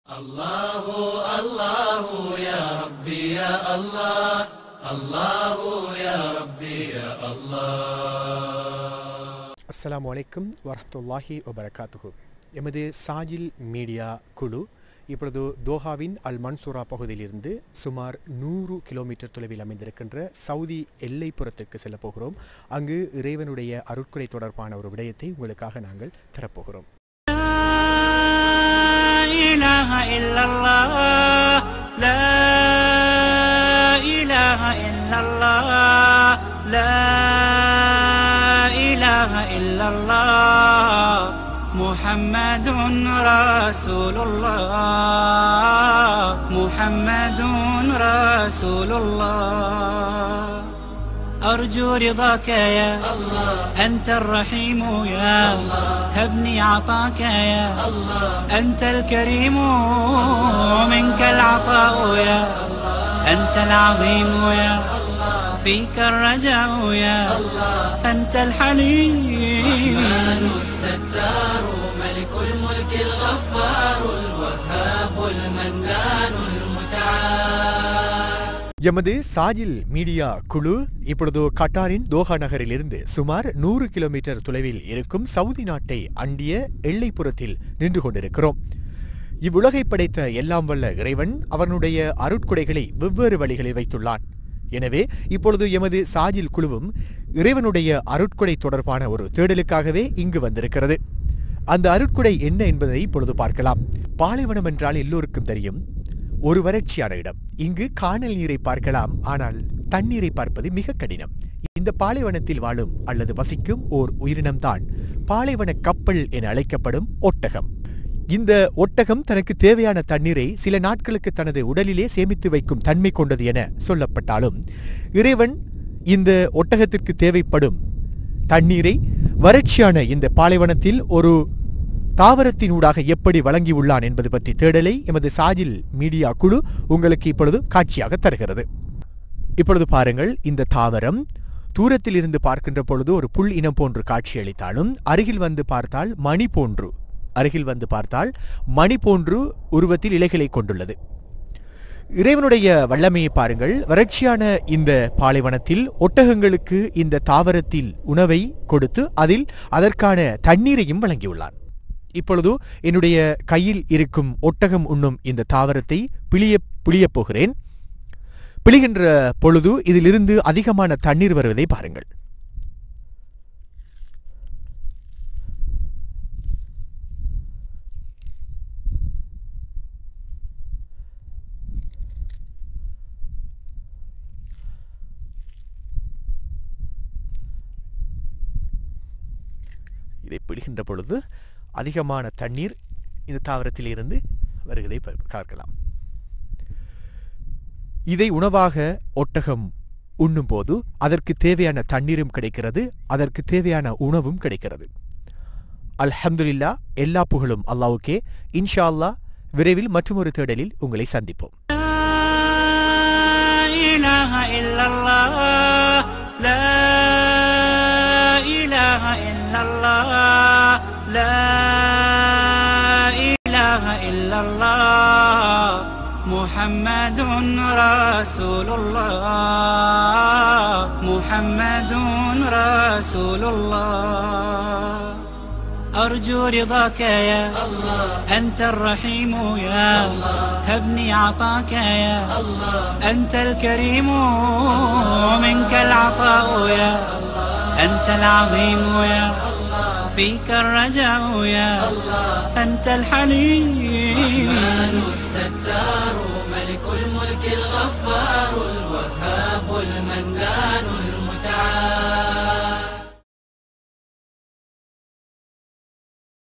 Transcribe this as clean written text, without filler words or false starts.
الله الله يا ربي يا الله الله يا ربي يا الله. அஸ்ஸலாமு அலைக்கும் வரஹ்மத்துல்லாஹி வபரகாத்துஹு. எமது சாஜில் மீடியா குழு இப்பொழுது தோஹாவின் அல் மன்சூரா பகுதியிலிருந்து சுமார் 100 கிலோமீட்டர் தொலைவில் அமைந்திருக்கின்ற சவுதி எல்லைப்புறத்திற்கு செல்ல போகிறோம். அங்கு இறைவனுடைய அருட்கொடை தொடர்பான ஒரு விடயத்தை உங்களுக்காக நாங்கள் தரப்போகிறோம். إله إلا الله لا إله إلا الله لا إله إلا الله محمد رسول الله محمد رسول الله أرجو رضاك يا الله أنت الرحيم يا الله هبني عطاك يا الله أنت الكريم منك العطاء يا الله أنت العظيم يا الله فيك الرجاء يا الله أنت الحليم الرحمن الستار ملك الملك الغفار الوهاب المنان المتعال. எமது சாஜில் மீடியா குழு இப்பொழுது கட்டாரின் தோஹா நகரிலிருந்து சுமார் 100 கிலோமீட்டர் தொலைவில் இருக்கும் சவுதி நாட்டை அண்டிய எல்லைப்புறத்தில் நின்று கொண்டிருக்கிறோம். இவ்வுலகை படைத்த எல்லாம் வல்ல இறைவன் அவனுடைய அருட்கொடைகளை வெவ்வேறு வழிகளில் வைத்துள்ளான். எனவே இப்பொழுது எமது சாஜில் குழுவும் இறைவனுடைய அருட்கொடை தொடர்பான ஒரு தேடலுக்காகவே இங்கு வந்திருக்கிறது. அந்த அருட்கொடை என்ன என்பதை இப்பொழுது பார்க்கலாம். பாலைவனம் என்றால் எல்லோருக்கும் தெரியும், ஒரு வறட்சியான இடம். இங்கு காணல் நீரை பார்க்கலாம், ஆனால் தண்ணீரை பார்ப்பது மிக கடினம். இந்த பாலைவனத்தில் வாழும் அல்லது வசிக்கும் ஓர் உயிரினம்தான் பாலைவன கப்பல் என அழைக்கப்படும் ஒட்டகம். இந்த ஒட்டகம் தனக்கு தேவையான தண்ணீரை சில நாட்களுக்கு தனது உடலிலே சேமித்து வைக்கும் தன்மை கொண்டது என சொல்லப்பட்டாலும், இறைவன் இந்த ஒட்டகத்திற்கு தேவைப்படும் தண்ணீரை வறட்சியான இந்த பாலைவனத்தில் ஒரு தாவரத்தினூடாக எப்படி வழங்கியுள்ளான் என்பது பற்றி தேடலை எமது சாஜில் மீடியா குழு உங்களுக்கு இப்பொழுது காட்சியாக தருகிறது. இப்பொழுது பாருங்கள், இந்த தாவரம் தூரத்தில் இருந்து பார்க்கின்ற பொழுது ஒரு புல் இனம் போன்று காட்சியளித்தாலும் அருகில் வந்து பார்த்தால் மணி போன்று உருவத்தில் இலைகளை கொண்டுள்ளது. இறைவனுடைய வல்லமையை பாருங்கள். வறட்சியான இந்த பாலைவனத்தில் ஒட்டகங்களுக்கு இந்த தாவரத்தில் உணவை கொடுத்து அதற்கான தண்ணீரையும் வழங்கியுள்ளான். இப்பொழுது என்னுடைய கையில் இருக்கும் ஒட்டகம் உண்ணும் இந்த தாவரத்தை பிழியப் போகிறேன். பிழிகின்ற பொழுது இதிலிருந்து அதிகமான தண்ணீர் வருவதை பாருங்கள். இதை பிழிகின்ற பொழுது அதிகமான தண்ணீர் இந்த தாவரத்தில் இருந்து வருவதை பார்க்கலாம். இதை உணவாக ஒட்டகம் உண்ணும் போது அதற்கு தேவையான தண்ணீரும் கிடைக்கிறது, அதற்கு தேவையான உணவும் கிடைக்கிறது. அல்ஹம்துலில்லாஹ், எல்லா புகழும் அல்லாஹ்வுக்கே. இன்ஷா அல்லாஹ் விரைவில் மற்றொரு தேடலில் உங்களை சந்திப்போம். محمد رسول الله محمد رسول الله أرجو رضاك يا الله أنت الرحيم يا الله هبني عطاك يا الله أنت الكريم منك العطاء يا الله أنت العظيم يا الله فيك الرجاء يا الله أنت الحليم الرحمن الستار ملك الملك الغفار الوهاب المنان